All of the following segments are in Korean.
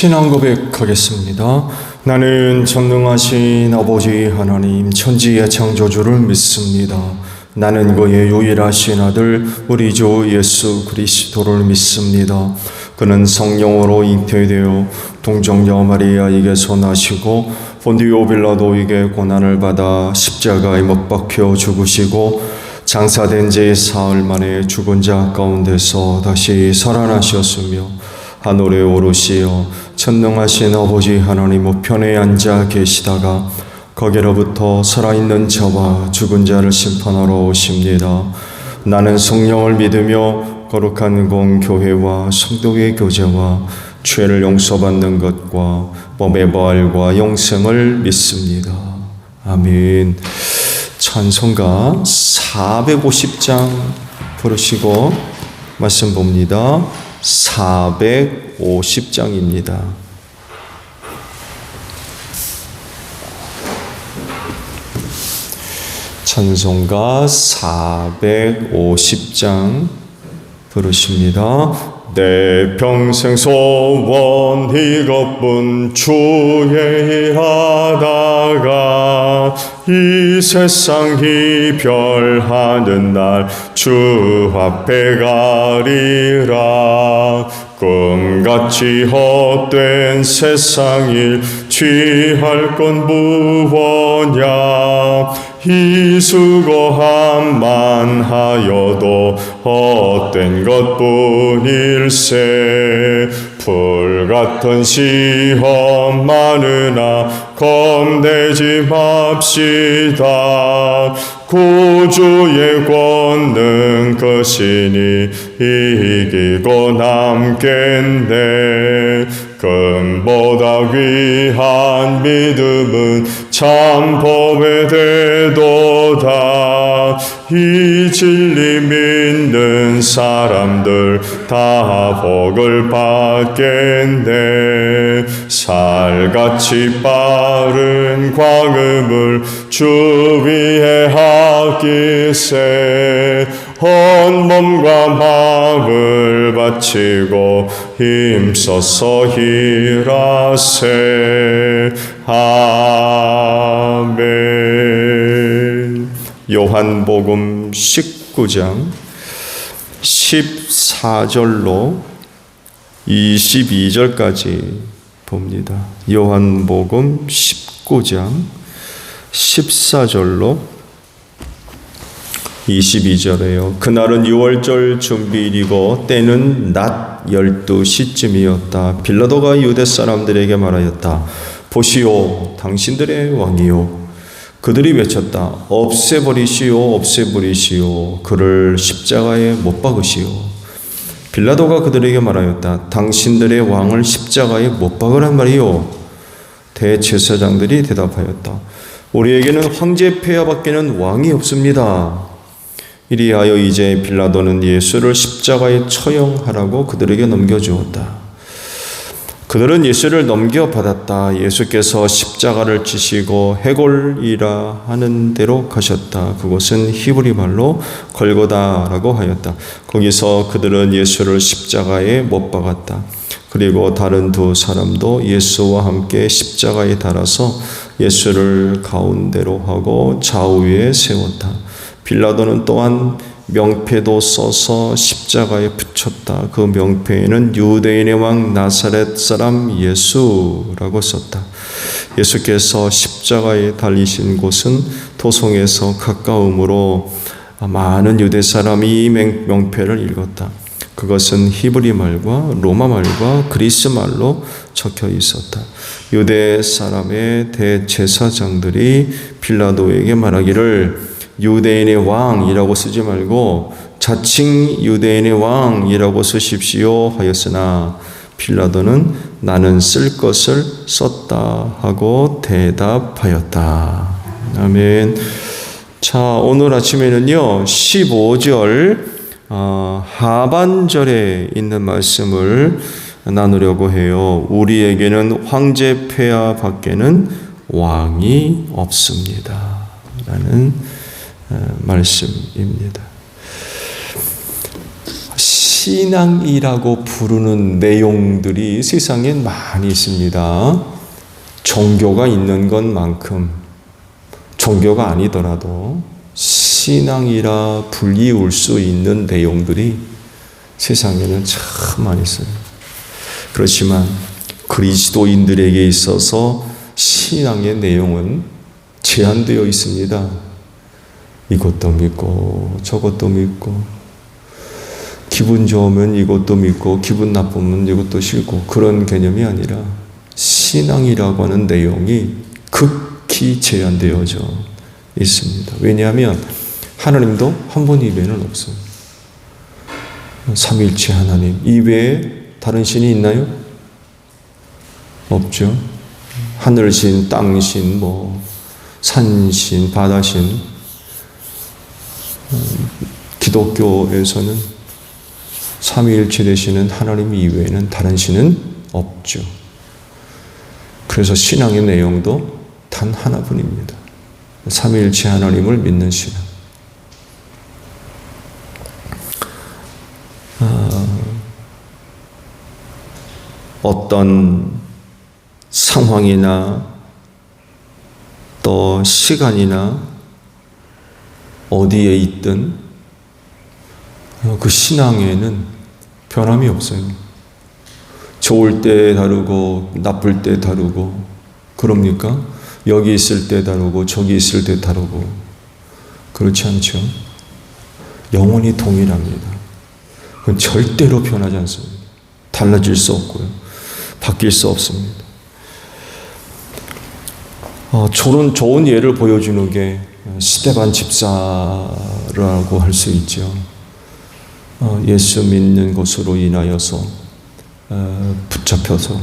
신앙 고백하겠습니다. 나는 전능하신 아버지 하나님 천지의 창조주를 믿습니다. 나는 그의 유일하신 아들 우리 주 예수 그리스도를 믿습니다. 그는 성령으로 잉태되어 동정녀 마리아에게서 나시고 본디오 빌라도에게 고난을 받아 십자가에 못 박혀 죽으시고 장사된 지 사흘 만에 죽은 자 가운데서 다시 살아나셨으며 하늘에 오르시어 천능하신 아버지 하나님 우편에 앉아 계시다가 거기로부터 살아있는 자와 죽은 자를 심판하러 오십니다. 나는 성령을 믿으며 거룩한 공교회와 성도의 교제와 죄를 용서받는 것과 몸의 부활과 영생을 믿습니다. 아멘. 찬송가 450장 부르시고 말씀 봅니다. 450장입니다. 찬송가 450장 부르십니다. 내 평생 소원 이것뿐 주의 일하다가 이 세상 이별하는 날 주 앞에 가리라. 꿈같이 헛된 세상 일 취할 건 무엇냐. 이 수고함만 하여도 헛된 것뿐일세. 불같은 시험 많으나 겁내지 맙시다. 구주의 권능 크시니 이기고 남겠네. 금보다 귀한 믿음은 참 법에 되도다. 이 진리 믿는 사람들 다 복을 받겠네. 살같이 빠른 광음을 주 위에 하기세. 온 몸과 마음을 바치고 힘써서 일하세. 아멘. 요한복음 19장 14절로 22절까지 봅니다. 요한복음 19장 14절로 22절에요. 그날은 유월절 준비일이고 때는 낮 12시쯤이었다. 빌라도가 유대 사람들에게 말하였다. 보시오, 당신들의 왕이요. 그들이 외쳤다. 없애버리시오, 없애버리시오. 그를 십자가에 못 박으시오. 빌라도가 그들에게 말하였다. 당신들의 왕을 십자가에 못 박으란 말이요. 대제사장들이 대답하였다. 우리에게는 황제 폐하밖에는 왕이 없습니다. 이리하여 이제 빌라도는 예수를 십자가에 처형하라고 그들에게 넘겨주었다. 그들은 예수를 넘겨받았다. 예수께서 십자가를 지시고 해골이라 하는 대로 가셨다. 그곳은 히브리 말로 골고다라고 하였다. 거기서 그들은 예수를 십자가에 못 박았다. 그리고 다른 두 사람도 예수와 함께 십자가에 달아서 예수를 가운데로 하고 좌우에 세웠다. 빌라도는 또한 명패도 써서 십자가에 붙였다. 그 명패에는 유대인의 왕 나사렛 사람 예수라고 썼다. 예수께서 십자가에 달리신 곳은 도성에서 가까우므로 많은 유대 사람이 이 명패를 읽었다. 그것은 히브리 말과 로마 말과 그리스 말로 적혀 있었다. 유대 사람의 대제사장들이 빌라도에게 말하기를 유대인의 왕이라고 쓰지 말고 자칭 유대인의 왕이라고 쓰십시오 하였으나 빌라도는 나는 쓸 것을 썼다 하고 대답하였다. 아멘. 자, 오늘 아침에는요 15절 하반절에 있는 말씀을 나누려고 해요. 우리에게는 황제 폐하 밖에는 왕이 없습니다 라는 말씀입니다. 신앙이라고 부르는 내용들이 세상엔 많이 있습니다. 종교가 있는 것만큼 종교가 아니더라도 신앙이라 불리울 수 있는 내용들이 세상에는 참 많이 있어요. 그렇지만 그리스도인들에게 있어서 신앙의 내용은 제한되어 있습니다. 이것도 믿고 저것도 믿고 기분 좋으면 이것도 믿고 기분 나쁘면 이것도 싫고 그런 개념이 아니라 신앙이라고 하는 내용이 극히 제한되어져 있습니다. 왜냐하면 하나님도 한 분 이외에는 없어요. 삼위일체 하나님 이외에 다른 신이 있나요? 없죠. 하늘신, 땅신, 산신, 바다신. 기독교에서는 삼위일체 되시는 하나님 이외에는 다른 신은 없죠. 그래서 신앙의 내용도 단 하나뿐입니다. 삼위일체 하나님을 믿는 신앙. 어떤 상황이나 또 시간이나 어디에 있든 그 신앙에는 변함이 없어요. 좋을 때 다르고 나쁠 때 다르고 그럽니까? 여기 있을 때 다르고 저기 있을 때 다르고 그렇지 않죠? 영원히 동일합니다. 그건 절대로 변하지 않습니다. 달라질 수 없고요. 바뀔 수 없습니다. 저는 좋은 예를 보여주는 게 스데반 집사라고 할 수 있죠. 예수 믿는 것으로 인하여서 붙잡혀서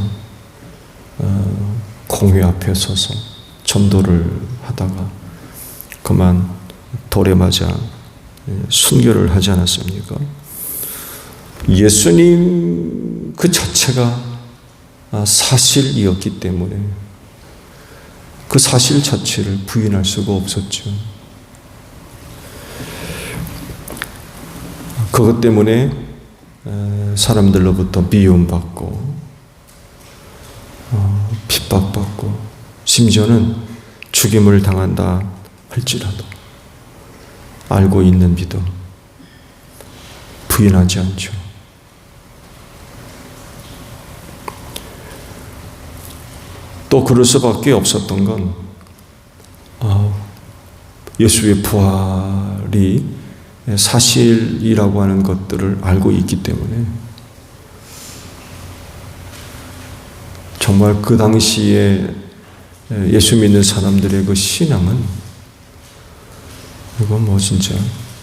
공회 앞에 서서 전도를 하다가 그만 돌에 맞아 순교를 하지 않았습니까? 예수님 그 자체가 사실이었기 때문에 그 사실 자체를 부인할 수가 없었죠. 그것 때문에 사람들로부터 미움받고 핍박받고 심지어는 죽임을 당한다 할지라도 알고 있는 믿음 부인하지 않죠. 또 그럴 수밖에 없었던 건 예수의 부활이 사실이라고 하는 것들을 알고 있기 때문에 정말 그 당시에 예수 믿는 사람들의 그 신앙은 이건 진짜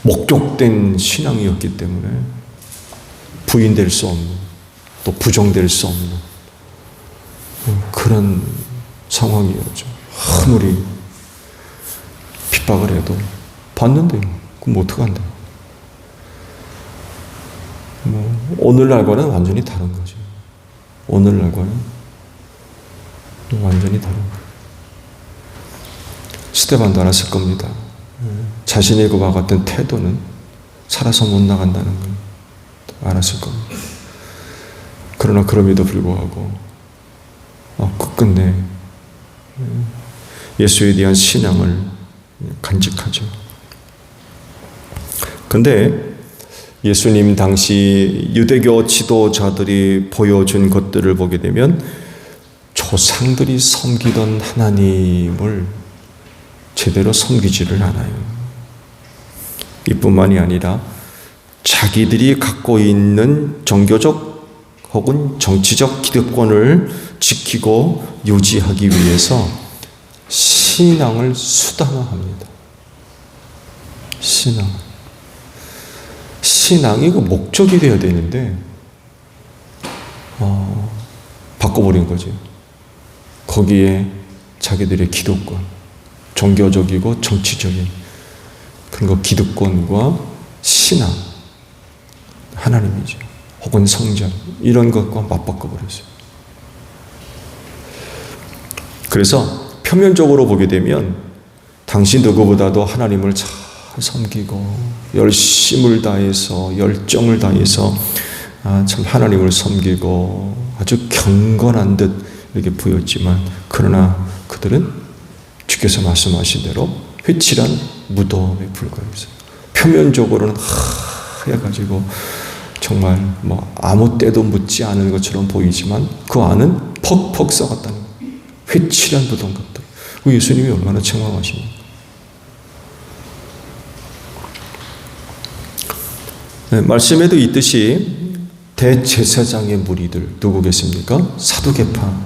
목적된 신앙이었기 때문에 부인될 수 없는 또 부정될 수 없는 그런 상황이었죠. 아무리 핍박을 해도 받는데 그럼 어떡한다. 오늘날과는 완전히 다른 거죠. 오늘날과는 완전히 다른 거예요. 스데반도 알았을 겁니다. 자신의 그와 같은 태도는 살아서 못 나간다는 걸 알았을 겁니다. 그러나 그럼에도 불구하고 끝끝내 예수에 대한 신앙을 간직하죠. 근데 예수님 당시 유대교 지도자들이 보여준 것들을 보게 되면 조상들이 섬기던 하나님을 제대로 섬기지를 않아요. 이뿐만이 아니라 자기들이 갖고 있는 종교적 혹은 정치적 기득권을 지키고 유지하기 위해서 신앙을 수단화합니다. 신앙이 그 목적이 되어야 되는데 바꿔버린 거죠. 거기에 자기들의 기득권, 종교적이고 정치적인 그런 거 기득권과 신앙, 하나님이죠. 혹은 성전 이런 것과 맞바꿔버렸어요. 그래서 표면적으로 보게 되면 당시 누구보다도 하나님을 잘 섬기고 열심을 다해서 열정을 다해서 참 하나님을 섬기고 아주 경건한 듯 이렇게 보였지만 그러나 그들은 주께서 말씀하신 대로 회칠한 무덤에 불과했어요. 표면적으로는 하얘가지고 정말 뭐 아무 때도 묻지 않은 것처럼 보이지만 그 안은 퍽퍽 썩었다는 거예요. 회칠한 무덤 같다. 예수님이 얼마나 책망하십니까? 네, 말씀에도 있듯이 대제사장의 무리들 누구 계십니까? 사두개파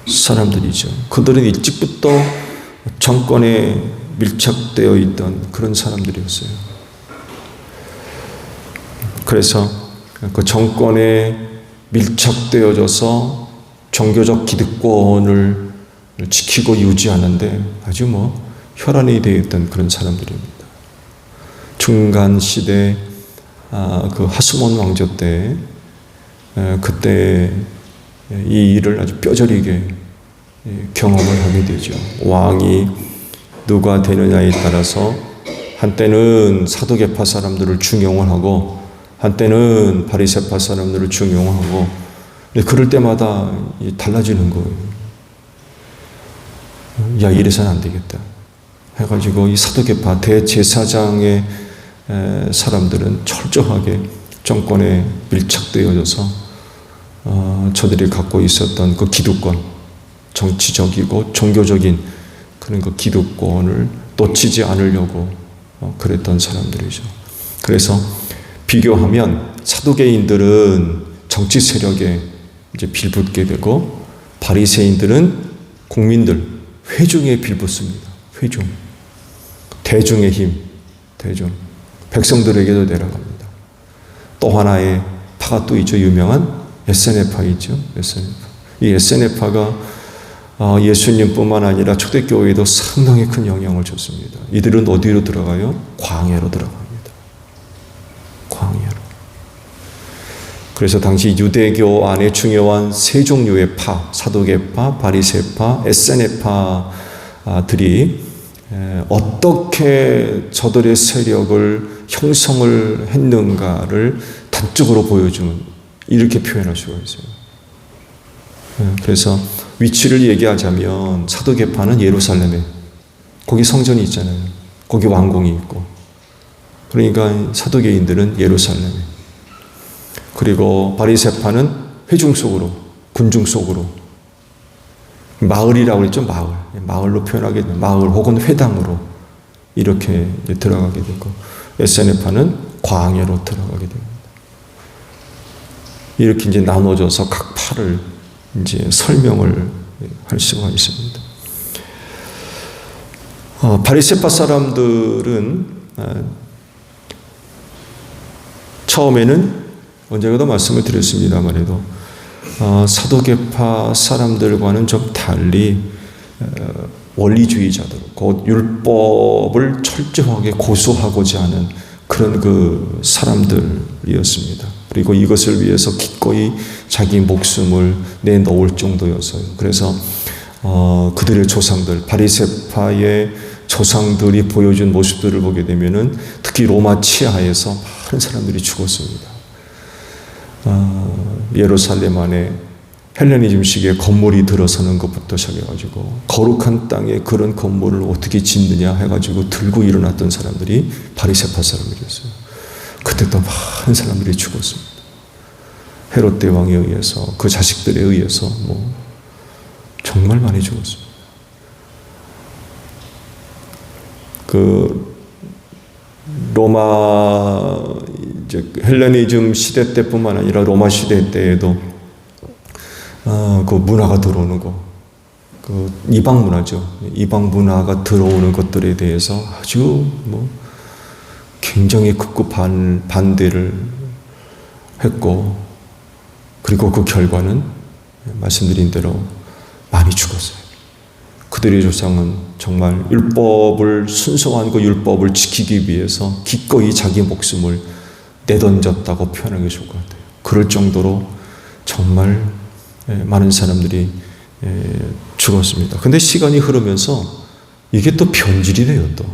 사람들이죠. 그들은 일찍부터 정권에 밀착되어 있던 그런 사람들이었어요. 그래서 그 정권에 밀착되어져서 종교적 기득권을 지키고 유지하는데 아주 혈안이 되어 있던 그런 사람들입니다. 중간 시대 그 하스몬 왕조 때 그때 이 일을 아주 뼈저리게 경험을 하게 되죠. 왕이 누가 되느냐에 따라서 한때는 사두개파 사람들을 중용을 하고 한때는 바리새파 사람들을 중용하고 그럴 때마다 달라지는 거예요. 야, 이래서는 안 되겠다 해가지고 이 사두개파 대제사장의 사람들은 철저하게 정권에 밀착되어져서 저들이 갖고 있었던 그 기득권, 정치적이고 종교적인 그런 그 기득권을 놓치지 않으려고 그랬던 사람들이죠. 그래서 비교하면 사두개인들은 정치 세력에 이제 빌붙게 되고 바리새인들은 국민들, 회중에 빌붙습니다. 회중, 대중의 힘, 대중, 백성들에게도 내려갑니다. 또 하나의 파가 또 있죠. 유명한 에세네파 있죠. 에세네파. 이 에세네파가 예수님뿐만 아니라 초대교회에도 상당히 큰 영향을 줬습니다. 이들은 어디로 들어가요? 광야로 들어갑니다. 광야로. 그래서 당시 유대교 안에 중요한 세 종류의 파, 사두개파, 바리새파, 에세네파들이 어떻게 저들의 세력을 형성을 했는가를 단적으로 보여주는 이렇게 표현할 수가 있어요. 그래서 위치를 얘기하자면 사두개파는 예루살렘에 거기 성전이 있잖아요. 거기 왕궁이 있고 그러니까 사두개인들은 예루살렘에 그리고 바리새파는 회중 속으로 군중 속으로 마을이라고 했죠. 마을로 표현하게 되는 마을 혹은 회당으로 이렇게 들어가게 되고 에세네파는 광야로 들어가게 됩니다. 이렇게 이제 나눠져서 각 파를 이제 설명을 할 수가 있습니다. 바리새파 사람들은 처음에는 언제가도 말씀을 드렸습니다만 해도 사두개파 사람들과는 좀 달리 원리주의자들, 곧 율법을 철저하게 고수하고자 하는 그런 그 사람들이었습니다. 그리고 이것을 위해서 기꺼이 자기 목숨을 내놓을 정도였어요. 그래서 그들의 조상들, 바리새파의 조상들이 보여준 모습들을 보게 되면은 특히 로마 치하에서 많은 사람들이 죽었습니다. 예루살렘 안에 헬레니즘식의 건물이 들어서는 것부터 시작해가지고 거룩한 땅에 그런 건물을 어떻게 짓느냐 해가지고 들고 일어났던 사람들이 바리새파 사람들이었어요. 그때도 많은 사람들이 죽었습니다. 헤롯 대왕에 의해서 그 자식들에 의해서 정말 많이 죽었습니다. 그 로마 이제 헬레니즘 시대 때뿐만 아니라 로마 시대 때에도 그 문화가 들어오는 거, 그 이방 문화죠. 이방 문화가 들어오는 것들에 대해서 아주 굉장히 극구 반대를 했고, 그리고 그 결과는 말씀드린 대로 많이 죽었어요. 그들의 조상은 정말 율법을 순서한 그 율법을 지키기 위해서 기꺼이 자기 목숨을 내던졌다고 표현하기 좋을 것 같아요. 그럴 정도로 정말 많은 사람들이 죽었습니다. 근데 시간이 흐르면서 이게 또 변질이 돼요. 또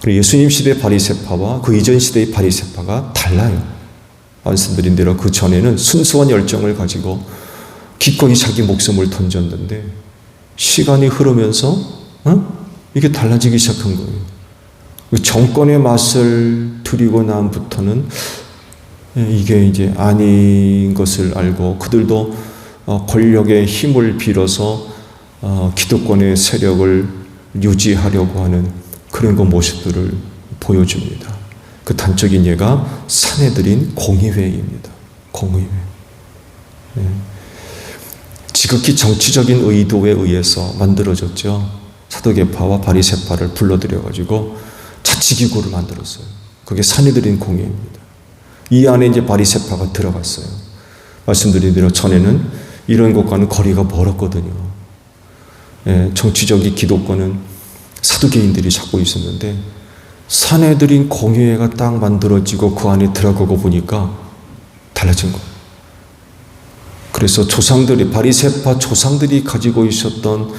그리고 예수님 시대 바리새파와 그 이전 시대의 바리새파가 달라요. 말씀드린 대로 그 전에는 순수한 열정을 가지고 기꺼이 자기 목숨을 던졌는데 시간이 흐르면서 이게 달라지기 시작한 거예요. 정권의 맛을 들이고 난부터는 이게 이제 아닌 것을 알고 그들도 권력의 힘을 빌어서 기득권의 세력을 유지하려고 하는 그런 그 모습들을 보여줍니다. 그 단적인 예가 산헤드린 공의회입니다. 공의회. 지극히 정치적인 의도에 의해서 만들어졌죠. 사두개파와 바리새파를 불러들여가지고 자치기구를 만들었어요. 그게 산헤드린 공의회입니다. 이 안에 이제 바리새파가 들어갔어요. 말씀드린 대로 전에는 이런 것과는 거리가 멀었거든요. 정치적인 기득권은 사두개인들이 잡고 있었는데 산헤드린 공의회가 딱 만들어지고 그 안에 들어가고 보니까 달라진 거예요. 그래서 조상들이 바리새파 조상들이 가지고 있었던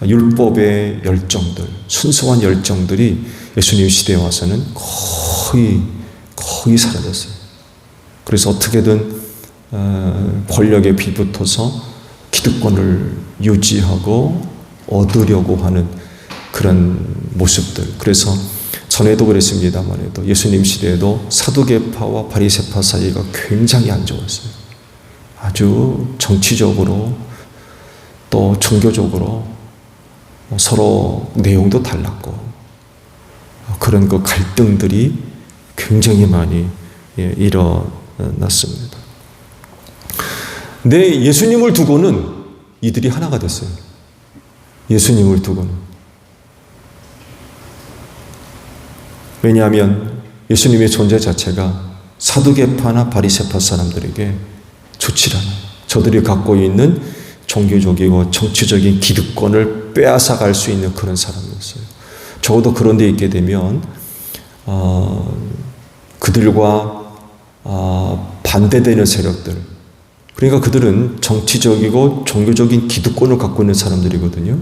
율법의 열정들, 순수한 열정들이 예수님 시대에 와서는 거의 사라졌어요. 그래서 어떻게든 권력에 빌붙어서 기득권을 유지하고 얻으려고 하는 그런 모습들. 그래서 전에도 그랬습니다만 예수님 시대에도 사두개파와 바리새파 사이가 굉장히 안 좋았어요. 아주 정치적으로 또 종교적으로 서로 내용도 달랐고 그런 그 갈등들이 굉장히 많이 일어났습니다. 근데 예수님을 두고는 이들이 하나가 됐어요. 예수님을 두고는. 왜냐하면 예수님의 존재 자체가 사두개파나 바리새파 사람들에게 좋지 않아요. 저들이 갖고 있는 종교적이고 정치적인 기득권을 빼앗아갈 수 있는 그런 사람이었어요. 적어도 그런 데 있게 되면 그들과 반대되는 세력들, 그러니까 그들은 정치적이고 종교적인 기득권을 갖고 있는 사람들이거든요.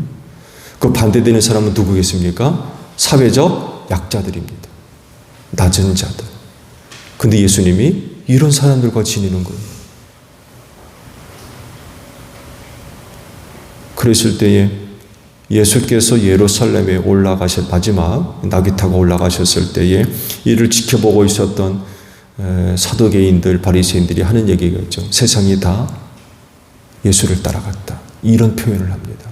그 반대되는 사람은 누구겠습니까? 사회적 약자들입니다. 낮은 자들. 근데 예수님이 이런 사람들과 지내는 거예요. 그랬을 때에 예수께서 예루살렘에 올라가실 마지막 낙이 타고 올라가셨을 때에 이를 지켜보고 있었던 사두개인들, 바리새인들이 하는 얘기가 있죠. 세상이 다 예수를 따라갔다. 이런 표현을 합니다.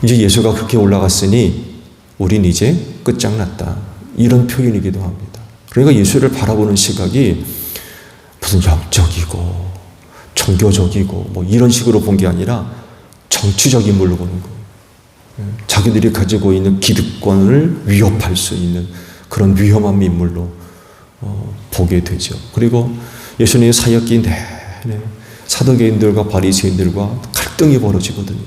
이제 예수가 그렇게 올라갔으니 우린 이제 끝장났다. 이런 표현이기도 합니다. 그러니까 예수를 바라보는 시각이 무슨 영적이고 종교적이고 뭐 이런 식으로 본 게 아니라 정치적인 물로 보는 거예요. 자기들이 가지고 있는 기득권을 위협할 수 있는 그런 위험한 인물로 보게 되죠. 그리고 예수님의 사역기 내내 사두개인들과 바리새인들과 갈등이 벌어지거든요.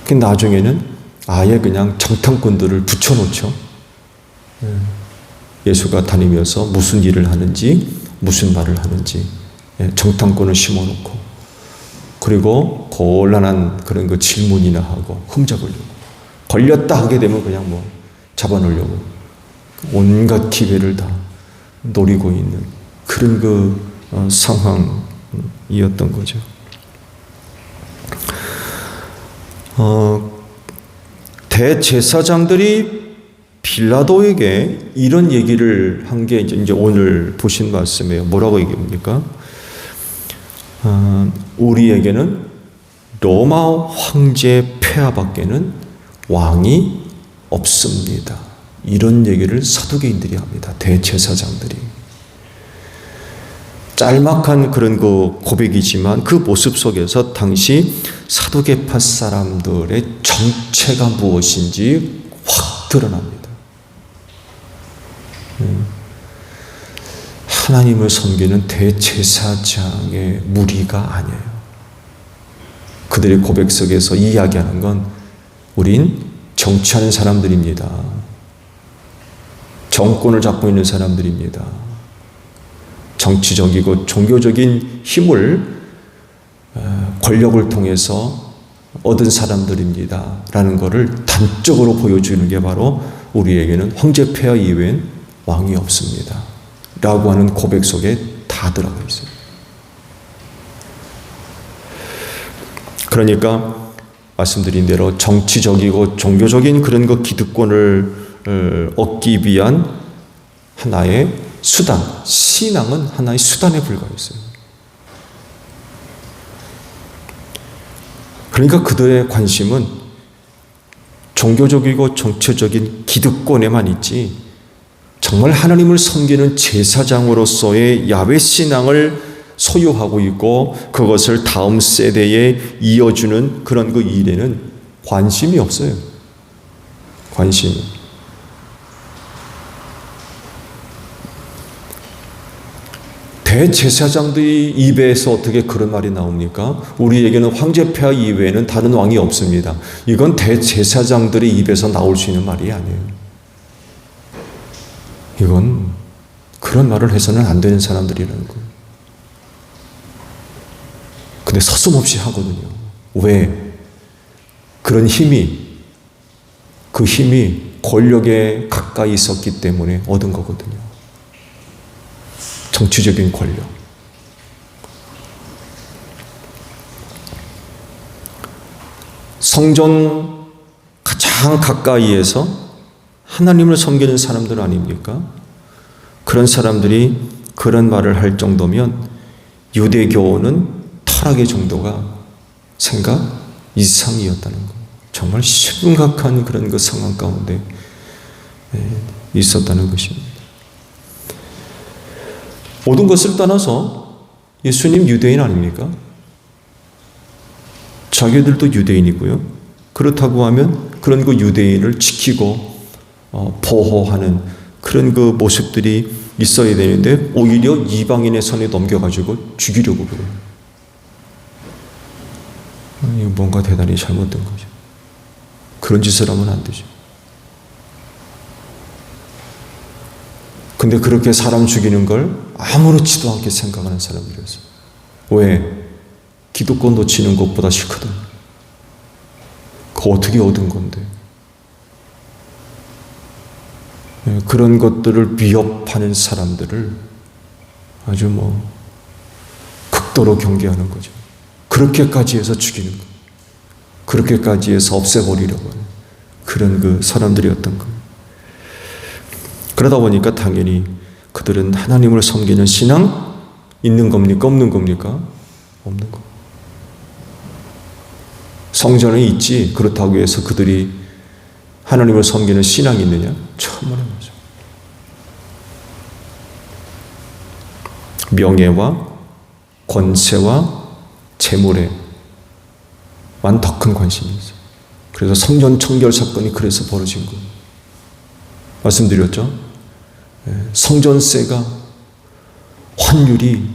그 나중에는 아예 그냥 정탐꾼들을 붙여놓죠. 예수가 다니면서 무슨 일을 하는지, 무슨 말을 하는지 정탐꾼을 심어놓고, 그리고 곤란한 그런 거 질문이나 하고 흠잡으려고, 걸렸다 하게 되면 그냥 뭐 잡아놓으려고 온갖 기회를 다 노리고 있는 그런 그 상황이었던 거죠. 대제사장들이 빌라도에게 이런 얘기를 한 게 이제 오늘 보신 말씀이에요. 뭐라고 얘기합니까? 우리에게는 로마 황제 폐하밖에는 왕이 없습니다. 이런 얘기를 사두개인들이 합니다. 대제사장들이. 짤막한 그런 그 고백이지만 그 모습 속에서 당시 사두개파 사람들의 정체가 무엇인지 확 드러납니다. 하나님을 섬기는 대제사장의 무리가 아니에요. 그들의 고백 속에서 이야기하는 건 우린 정치하는 사람들입니다. 정권을 잡고 있는 사람들입니다. 정치적이고 종교적인 힘을 권력을 통해서 얻은 사람들입니다. 라는 것을 단적으로 보여주는 게 바로 우리에게는 황제 폐하 이외엔 왕이 없습니다. 라고 하는 고백 속에 다 들어가 있어요. 그러니까 말씀드린 대로 정치적이고 종교적인 그런 그 기득권을 얻기 위한 하나의 수단, 신앙은 하나의 수단에 불과했어요. 그러니까 그들의 관심은 종교적이고 정치적인 기득권에만 있지 정말 하나님을 섬기는 제사장으로서의 야훼 신앙을 소유하고 있고 그것을 다음 세대에 이어주는 그런 그 일에는 관심이 없어요. 관심이. 대제사장들이 입에서 어떻게 그런 말이 나옵니까? 우리에게는 황제 폐하 이외에는 다른 왕이 없습니다. 이건 대제사장들의 입에서 나올 수 있는 말이 아니에요. 이건 그런 말을 해서는 안 되는 사람들이라는 거예요. 근데 서슴없이 하거든요. 왜? 그런 힘이, 그 힘이 권력에 가까이 있었기 때문에 얻은 거거든요. 정치적인 권력. 성전 가장 가까이에서 하나님을 섬기는 사람들 아닙니까? 그런 사람들이 그런 말을 할 정도면 유대교는 타락의 정도가 생각 이상이었다는 거. 정말 심각한 그런 그 상황 가운데 있었다는 것입니다. 모든 것을 떠나서 예수님 유대인 아닙니까? 자기들도 유대인이고요. 그렇다고 하면 그런 그 유대인을 지키고 보호하는 그런 그 모습들이 있어야 되는데 오히려 이방인의 손에 넘겨가지고 죽이려고 그래요. 뭔가 대단히 잘못된 거죠. 그런 짓을 하면 안 되죠. 근데 그렇게 사람 죽이는 걸 아무렇지도 않게 생각하는 사람들이었어요. 왜? 기득권 놓치는 것보다 싫거든. 그거 어떻게 얻은 건데. 그런 것들을 위협하는 사람들을 아주 극도로 경계하는 거죠. 그렇게까지 해서 죽이는 거. 그렇게까지 해서 없애버리려고 하는 그런 그 사람들이었던 거예요. 그러다 보니까 당연히 그들은 하나님을 섬기는 신앙 있는 겁니까? 없는 겁니까? 없는 거. 성전에 있지 그렇다고 해서 그들이 하나님을 섬기는 신앙이 있느냐? 처음 하는 거죠. 명예와 권세와 재물에만 더 큰 관심이 있어요. 그래서 성전 청결 사건이 그래서 벌어진 거예요. 말씀드렸죠? 성전세가 환율이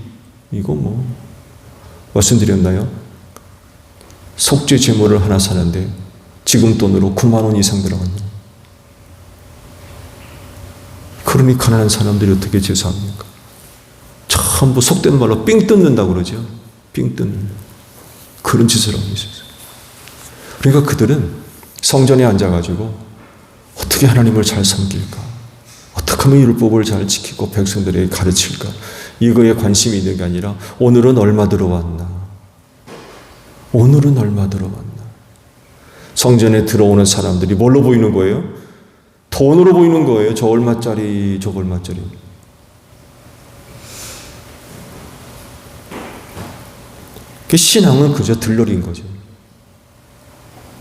이거 말씀드렸나요? 속죄 제물을 하나 사는데 지금 돈으로 9만 원 이상 들어갑니다. 그러니 가난한 사람들이 어떻게 제사합니까? 전부 속된 말로 삥 뜯는다고 그러죠. 삥 뜯는 그런 짓을 하고 있었어요. 그러니까 그들은 성전에 앉아가지고 어떻게 하나님을 잘 섬길까? 어떻게 하면 율법을 잘 지키고 백성들에게 가르칠까? 이거에 관심이 있는 게 아니라 오늘은 얼마 들어왔나? 오늘은 얼마 들어왔나? 성전에 들어오는 사람들이 뭘로 보이는 거예요? 돈으로 보이는 거예요. 저 얼마짜리, 저 얼마짜리. 그 신앙은 그저 들러리인 거죠.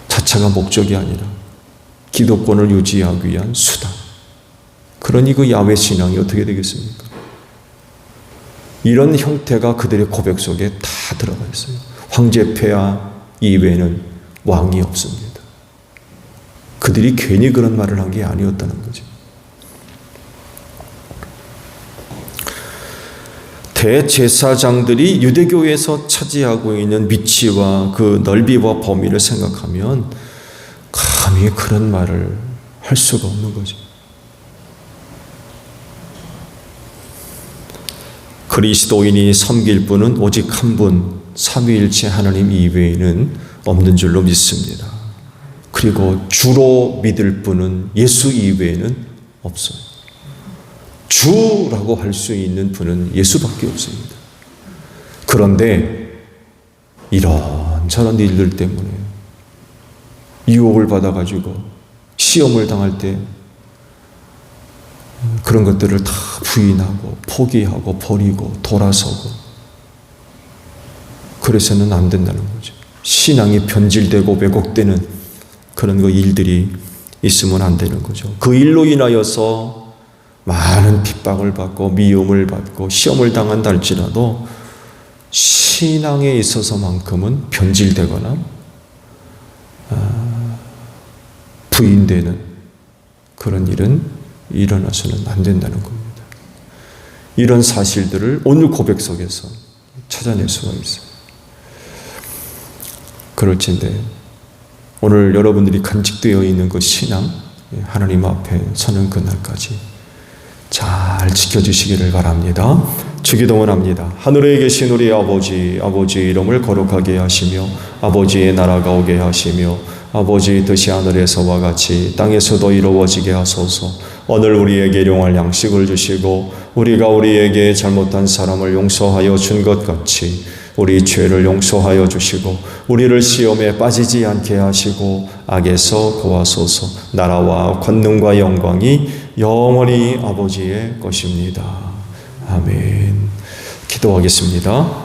자체가 목적이 아니라 기독권을 유지하기 위한 수단. 그러니 그 야훼 신앙이 어떻게 되겠습니까? 이런 형태가 그들의 고백 속에 다 들어가 있어요. 황제 폐하 이외에는 왕이 없습니다. 그들이 괜히 그런 말을 한 게 아니었다는 거죠. 대제사장들이 유대교에서 차지하고 있는 위치와 그 넓이와 범위를 생각하면 감히 그런 말을 할 수가 없는 거죠. 그리스도인이 섬길 분은 오직 한 분, 삼위일체 하나님 이외에는 없는 줄로 믿습니다. 그리고 주로 믿을 분은 예수 이외에는 없어요. 주라고 할 수 있는 분은 예수밖에 없습니다. 그런데 이런저런 일들 때문에 유혹을 받아가지고 시험을 당할 때 그런 것들을 다 부인하고 포기하고 버리고 돌아서고, 그래서는 안 된다는 거죠. 신앙이 변질되고 왜곡되는 그런 일들이 있으면 안 되는 거죠. 그 일로 인하여서 많은 핍박을 받고 미움을 받고 시험을 당한다 할지라도 신앙에 있어서만큼은 변질되거나 부인되는 그런 일은 일어나서는 안 된다는 겁니다. 이런 사실들을 오늘 고백 속에서 찾아낼 수가 있어요. 그럴진데 오늘 여러분들이 간직되어 있는 그 신앙, 하나님 앞에 서는 그날까지 잘 지켜주시기를 바랍니다. 주기도문 합니다. 하늘에 계신 우리 아버지, 아버지의 이름을 거룩하게 하시며 아버지의 나라가 오게 하시며 아버지의 뜻이 하늘에서와 같이 땅에서도 이루어지게 하소서. 오늘 우리에게 일용할 양식을 주시고 우리가 우리에게 잘못한 사람을 용서하여 준 것 같이 우리 죄를 용서하여 주시고 우리를 시험에 빠지지 않게 하시고 악에서 구하소서. 나라와 권능과 영광이 영원히 아버지의 것입니다. 아멘. 기도하겠습니다.